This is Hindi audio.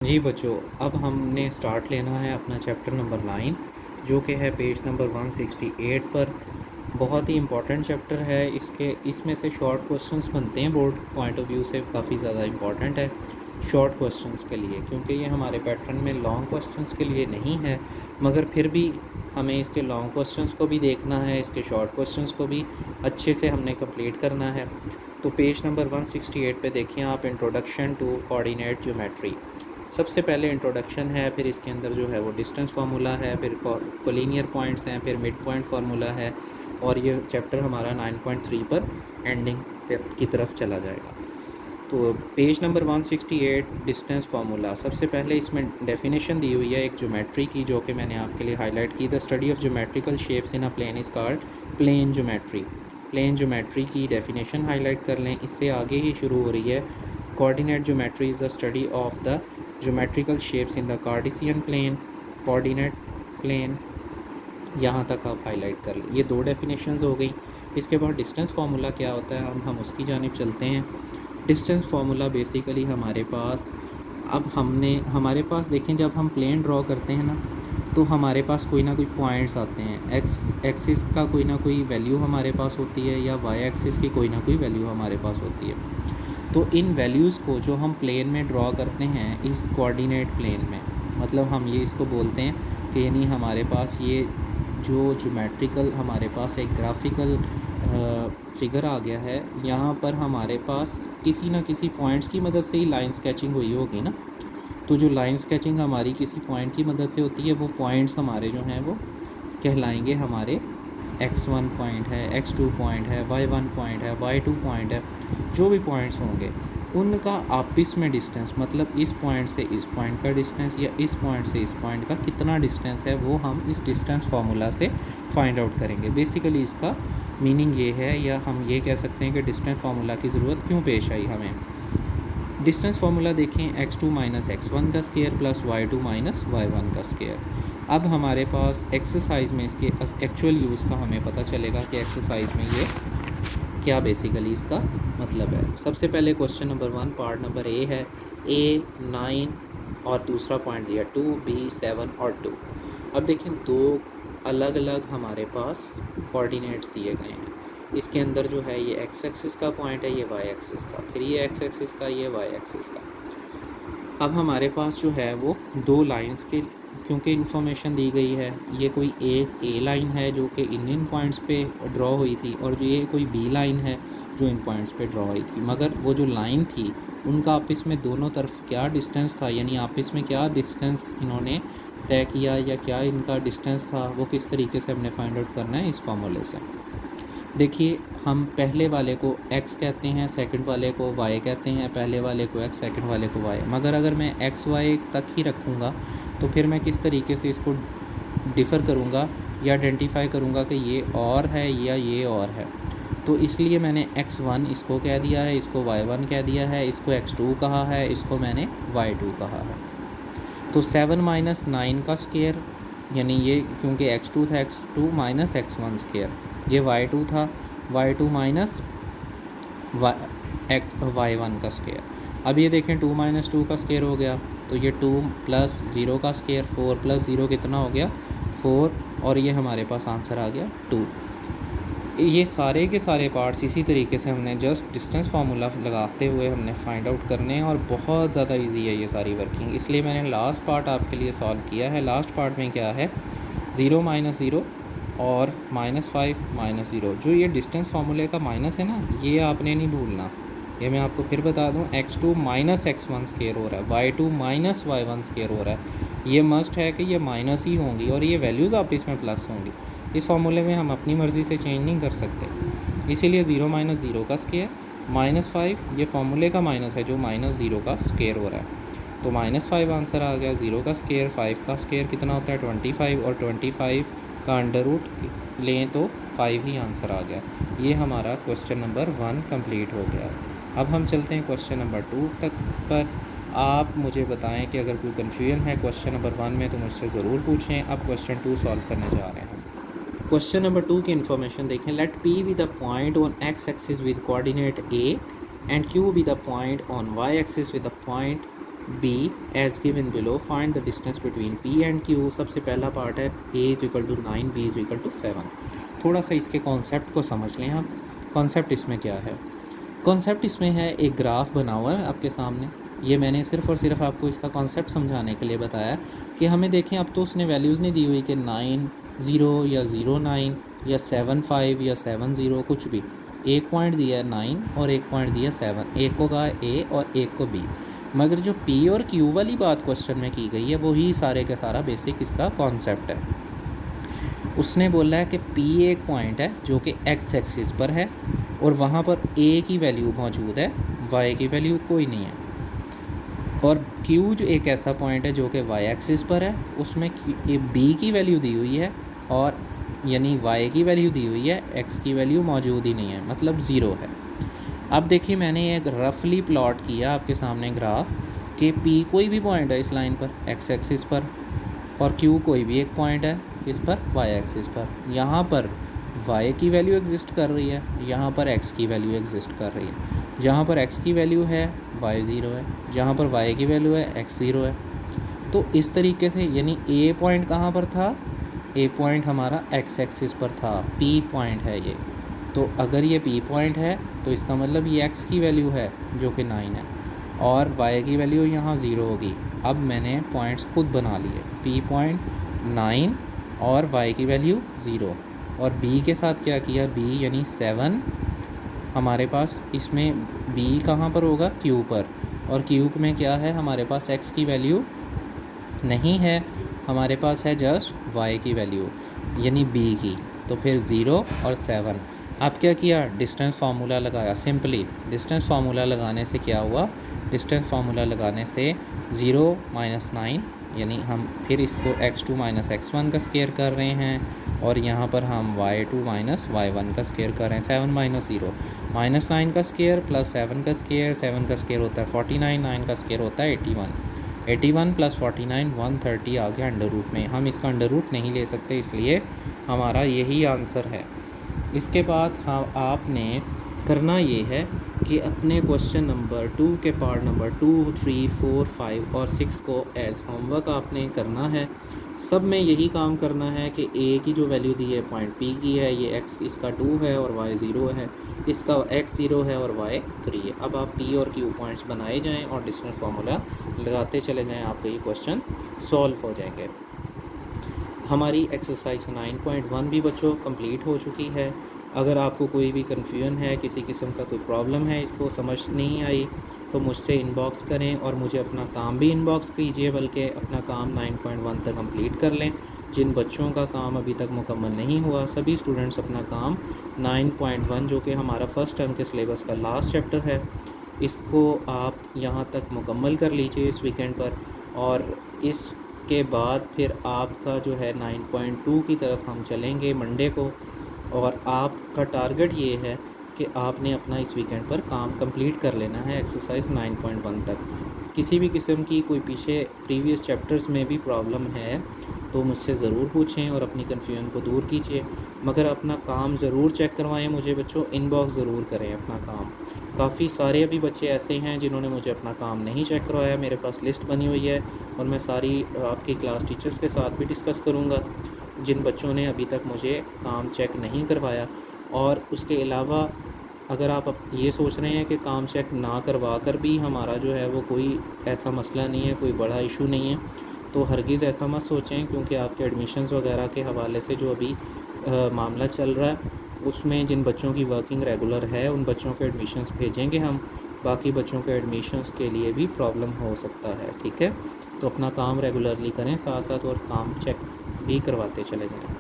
जी बच्चों, अब हमने स्टार्ट लेना है अपना चैप्टर नंबर 9 जो कि है पेज नंबर 168 पर। बहुत ही इम्पॉर्टेंट चैप्टर है। इसमें से शॉर्ट क्वेश्चंस बनते हैं, बोर्ड पॉइंट ऑफ व्यू से काफ़ी ज़्यादा इम्पॉर्टेंट है शॉर्ट क्वेश्चंस के लिए, क्योंकि ये हमारे पैटर्न में लॉन्ग क्वेश्चंस के लिए नहीं है, मगर फिर भी हमें इसके लॉन्ग क्वेश्चंस को भी देखना है, इसके शॉर्ट क्वेश्चंस को भी अच्छे से हमने कंप्लीट करना है। तो पेज नंबर 168 पे देखिए आप, इंट्रोडक्शन टू कोऑर्डिनेट ज्योमेट्री। सबसे पहले इंट्रोडक्शन है, फिर इसके अंदर जो है वो डिस्टेंस फार्मूला है, फिर कोलिनियर पॉइंट्स हैं, फिर मिड पॉइंट फार्मूला है, और ये चैप्टर हमारा 9.3 पर एंडिंग की तरफ चला जाएगा। तो पेज नंबर 168 डिस्टेंस फार्मूला। सबसे पहले इसमें डेफिनेशन दी हुई है एक ज्योमेट्री की, जो कि मैंने आपके लिए हाईलाइट की। The study of geometrical shapes in a plane is called plane geometry. Plane geometry की डेफिनेशन हाईलाइट कर लें, इससे आगे ही शुरू हो रही है। Coordinate geometry is the study of the geometrical shapes in the Cartesian plane, coordinate plane. यहाँ तक आप हाईलाइट कर लें। ये दो डेफिनेशंस हो गई। इसके बाद डिस्टेंस फार्मूला क्या होता है, हम उसकी जानिब चलते हैं। डिस्टेंस फार्मूला बेसिकली हमारे पास, अब हमारे पास देखें, जब हम प्लेन ड्रॉ करते हैं ना, तो हमारे पास कोई ना कोई पॉइंट्स आते हैं। एक्स एक्सिस का कोई ना कोई वैल्यू हमारे पास होती है, या वाई एक्सिस की कोई ना कोई वैल्यू हमारे पास होती है। तो इन वैल्यूज़ को जो हम प्लेन में ड्रॉ करते हैं इस कोऑर्डिनेट प्लेन में, मतलब हम ये इसको बोलते हैं कि यानी हमारे पास ये जो ज्योमेट्रिकल हमारे पास एक ग्राफिकल फिगर आ गया है, यहाँ पर हमारे पास किसी ना किसी पॉइंट्स की मदद से ही लाइन स्केचिंग हुई होगी ना। तो जो लाइन स्केचिंग हमारी किसी पॉइंट की मदद से होती है, वो पॉइंट्स हमारे जो हैं वो कहलाएंगे हमारे x1 पॉइंट है, x2 पॉइंट है, y1 पॉइंट है, y2 पॉइंट है। जो भी पॉइंट्स होंगे उनका आपस में डिस्टेंस, मतलब इस पॉइंट से इस पॉइंट का डिस्टेंस या इस पॉइंट से इस पॉइंट का कितना डिस्टेंस है, वो हम इस डिस्टेंस फार्मूला से फाइंड आउट करेंगे। बेसिकली इसका मीनिंग ये है, या हम ये कह सकते हैं कि डिस्टेंस फार्मूला की ज़रूरत क्यों पेश आई हमें। डिस्टेंस फार्मूला देखें, x2 माइनस x1 का square plus y2 minus y1 का स्केयर। अब हमारे पास एक्सरसाइज में इसके एक्चुअल यूज़ का हमें पता चलेगा कि एक्सरसाइज में ये क्या बेसिकली इसका मतलब है। सबसे पहले question number 1 part number A है, a 9 और दूसरा पॉइंट दिया 2, b 7 और 2। अब देखें, दो अलग अलग हमारे पास कोऑर्डिनेट्स दिए गए हैं। इसके अंदर जो है ये एक्स एक्सिस का पॉइंट है, ये वाई एक्सिस का, फिर ये एक्स एक्सिस का, ये वाई एक्सिस का। अब हमारे पास जो है वो दो लाइंस के क्योंकि इन्फॉर्मेशन दी गई है, ये कोई ए लाइन है जो कि इन पॉइंट्स पे ड्रॉ हुई थी, और ये कोई बी लाइन है जो इन पॉइंट्स पे ड्रॉ हुई थी। मगर वो जो लाइन थी उनका आपस में दोनों तरफ क्या डिस्टेंस था, यानी आपस में क्या डिस्टेंस इन्होंने तय किया, या क्या इनका डिस्टेंस था, वो किस तरीके से हमने फाइंड आउट करना है इस फार्मूले से। देखिए, हम पहले वाले को x कहते हैं, सेकंड वाले को y कहते हैं, पहले वाले को x, सेकंड वाले को y। मगर अगर मैं x y तक ही रखूँगा तो फिर मैं किस तरीके से इसको डिफ़र करूँगा या आइडेंटिफाई करूँगा कि ये और है या ये और है। तो इसलिए मैंने x1 इसको कह दिया है, इसको y1 कह दिया है, इसको x2 कहा है, इसको मैंने y2 कहा है। तो 7 माइनस 9 का स्केयर, यानी ये क्योंकि x2 था, x2 माइनस x1 स्केयर, ये y2 था, y2 माइनस y1 का स्केयर। अब ये देखें 2 माइनस 2 का स्केयर हो गया, तो ये 2 प्लस 0 का स्केयर, 4 प्लस 0 कितना हो गया 4, और ये हमारे पास आंसर आ गया 2। ये सारे के सारे पार्ट्स इसी तरीके से हमने जस्ट डिस्टेंस फार्मूला लगाते हुए हमने फाइंड आउट करने हैं, और बहुत ज़्यादा इजी है ये सारी वर्किंग। इसलिए मैंने लास्ट पार्ट आपके लिए सॉल्व किया है। लास्ट पार्ट में क्या है, 0 माइनस 0 और -5 माइनस 0। जो ये डिस्टेंस फार्मूले का माइनस है ना, ये आपने नहीं भूलना। ये मैं आपको फिर बता दूं, x2 माइनस x1 स्केयर हो रहा है, y2 माइनस y1 स्केयर हो रहा है। ये मस्ट है कि ये माइनस ही होंगी, और ये वैल्यूज़ आप इसमें प्लस होंगी। इस फार्मूले में हम अपनी मर्ज़ी से चेंज नहीं कर सकते। इसीलिए 0 माइनस 0 का स्केयर, -5 ये फार्मूले का माइनस है जो -0 का स्केयर हो रहा है। तो -5 आंसर आ गया। 0 का स्केयर, 5 का स्केयर कितना होता है 25, और 25 का अंडर रूट लें तो 5 ही आंसर आ गया। ये हमारा क्वेश्चन नंबर 1 कंप्लीट हो गया। अब हम चलते हैं क्वेश्चन नंबर 2 तक पर। आप मुझे बताएं कि अगर कोई कन्फ्यूजन है क्वेश्चन नंबर 1 में तो मुझसे ज़रूर पूछें। अब क्वेश्चन 2 सॉल्व करने जा रहे हैं। क्वेश्चन नंबर 2 की इन्फॉर्मेशन देखें। Let P be the point on x axis with coordinate a and Q be the point on y axis with the point B as given below, find the distance between P and Q. सबसे पहला पार्ट है A is equal to 9, B is equal to 7। थोड़ा सा इसके कॉन्सेप्ट को समझ लें हम। कॉन्सेप्ट इसमें क्या है? कॉन्सेप्ट इसमें है एक ग्राफ बना हुआ है आपके सामने। ये मैंने सिर्फ़ और सिर्फ आपको इसका कॉन्सेप्ट समझाने के लिए बताया कि हमें देखें, अब तो उसने वैल्यूज़ नहीं दी हुई कि 9 0 या 0 9 या 7 5 या 7 0, कुछ भी। एक पॉइंट दिया है 9 और एक पॉइंट दिया 7, एक को कहा ए और एक को बी। मगर जो पी और क्यू वाली बात क्वेश्चन में की गई है वही सारे का सारा बेसिक इसका कॉन्सेप्ट है। उसने बोला है कि पी एक पॉइंट है जो कि एक्स एक्सिस पर है और वहाँ पर ए की वैल्यू मौजूद है, वाई की वैल्यू कोई नहीं है। और क्यू जो एक ऐसा पॉइंट है जो कि वाई एक्सिस पर है, उसमें बी की वैल्यू दी हुई है और यानी वाई की वैल्यू दी हुई है, एक्स की वैल्यू मौजूद ही नहीं है, मतलब ज़ीरो है। अब देखिए, मैंने एक रफली प्लॉट किया आपके सामने ग्राफ कि पी कोई भी पॉइंट है इस लाइन पर एक्स एक्सिस पर और क्यू कोई भी एक पॉइंट है किस पर, वाई एक्सिस पर। यहाँ पर y की वैल्यू एग्जिस्ट कर रही है, यहाँ पर x की वैल्यू एग्जिस्ट कर रही है। जहाँ पर x की वैल्यू है y 0 है, जहाँ पर y की वैल्यू है x 0 है। तो इस तरीके से यानी a पॉइंट कहाँ पर था, a पॉइंट हमारा x एक्सिस पर था, p पॉइंट है ये। तो अगर ये p पॉइंट है तो इसका मतलब ये x की वैल्यू है जो कि 9 है और y की वैल्यू यहाँ 0 होगी। अब मैंने पॉइंट्स खुद बना लिए, p पॉइंट 9 और y की वैल्यू 0। और b के साथ क्या किया, b यानी 7 हमारे पास, इसमें b कहाँ पर होगा, q पर। और q में क्या है, हमारे पास x की वैल्यू नहीं है, हमारे पास है जस्ट y की वैल्यू यानी b की। तो फिर 0 और 7। अब क्या किया, डिस्टेंस फार्मूला लगाया। सिंपली डिस्टेंस फार्मूला लगाने से क्या हुआ, डिस्टेंस फार्मूला लगाने से 0 - 9 यानी हम फिर इसको x2 - x1 का स्केयर कर रहे हैं और यहाँ पर हम y2 - y1 का स्केयर कर रहे हैं। 7 - 0 -9 का स्केयर प्लस 7 का स्केयर, 7 का स्केयर होता है 49, 9 का स्केयर होता है 81। 81 + 49 130 आ गया अंडर रूट में। हम इसका अंडर रूट नहीं ले सकते, इसलिए हमारा यही आंसर है। इसके बाद हम आपने करना ये है कि अपने क्वेश्चन नंबर 2 के पार्ट नंबर 2 3 4 5 और 6 को एज होमवर्क आपने करना है। सब में यही काम करना है कि ए की जो वैल्यू दी है पॉइंट पी की है, ये एक्स इसका 2 है और वाई 0 है, इसका एक्स 0 है और वाई 3 है। अब आप पी और क्यू पॉइंट्स बनाए जाएं और डिस्टेंस फार्मूला लगाते चले जाएं, आपके ये क्वेश्चन सॉल्व हो जाएंगे। हमारी एक्सरसाइज 9.1 भी बच्चों कंप्लीट हो चुकी है। अगर आपको कोई भी कन्फ्यूजन है, किसी किस्म का कोई प्रॉब्लम है, इसको समझ नहीं आई, तो मुझसे इनबॉक्स करें और मुझे अपना काम भी इनबॉक्स कीजिए, बल्कि अपना काम 9.1 तक कंप्लीट कर लें। जिन बच्चों का काम अभी तक मुकम्मल नहीं हुआ, सभी स्टूडेंट्स अपना काम 9.1 जो कि हमारा फर्स्ट टर्म के सिलेबस का लास्ट चैप्टर है, इसको आप यहाँ तक मुकम्मल कर लीजिए इस वीकेंड पर। और इसके बाद फिर आपका जो है 9.2 की तरफ हम चलेंगे मंडे को। और आपका टारगेट ये है कि आपने अपना इस वीकेंड पर काम कंप्लीट कर लेना है एक्सरसाइज 9.1 तक। किसी भी किस्म की कोई पीछे प्रीवियस चैप्टर्स में भी प्रॉब्लम है तो मुझसे ज़रूर पूछें और अपनी कन्फ्यूजन को दूर कीजिए। मगर अपना काम ज़रूर चेक करवाएं मुझे बच्चों, इनबॉक्स ज़रूर करें अपना काम। काफ़ी सारे अभी बच्चे ऐसे हैं जिन्होंने मुझे अपना काम नहीं चेक करवाया। मेरे पास लिस्ट बनी हुई है और मैं सारी आपकी क्लास टीचर्स के साथ भी डिस्कस करूँगा जिन बच्चों ने अभी तक मुझे काम चेक नहीं करवाया। और उसके अलावा अगर आप ये सोच रहे हैं कि काम चेक ना करवा कर भी हमारा जो है वो कोई ऐसा मसला नहीं है, कोई बड़ा इशू नहीं है, तो हरगिज़ ऐसा मत सोचें, क्योंकि आपके एडमिशन्स वगैरह के हवाले से जो अभी मामला चल रहा है उसमें जिन बच्चों की वर्किंग रेगुलर है उन बच्चों के एडमिशन्स भेजेंगे हम, बाकी बच्चों के एडमिशन्स के लिए भी प्रॉब्लम हो सकता है। ठीक है, तो अपना काम रेगुलरली करें साथ साथ और काम चेक भी करवाते चले जाएँ।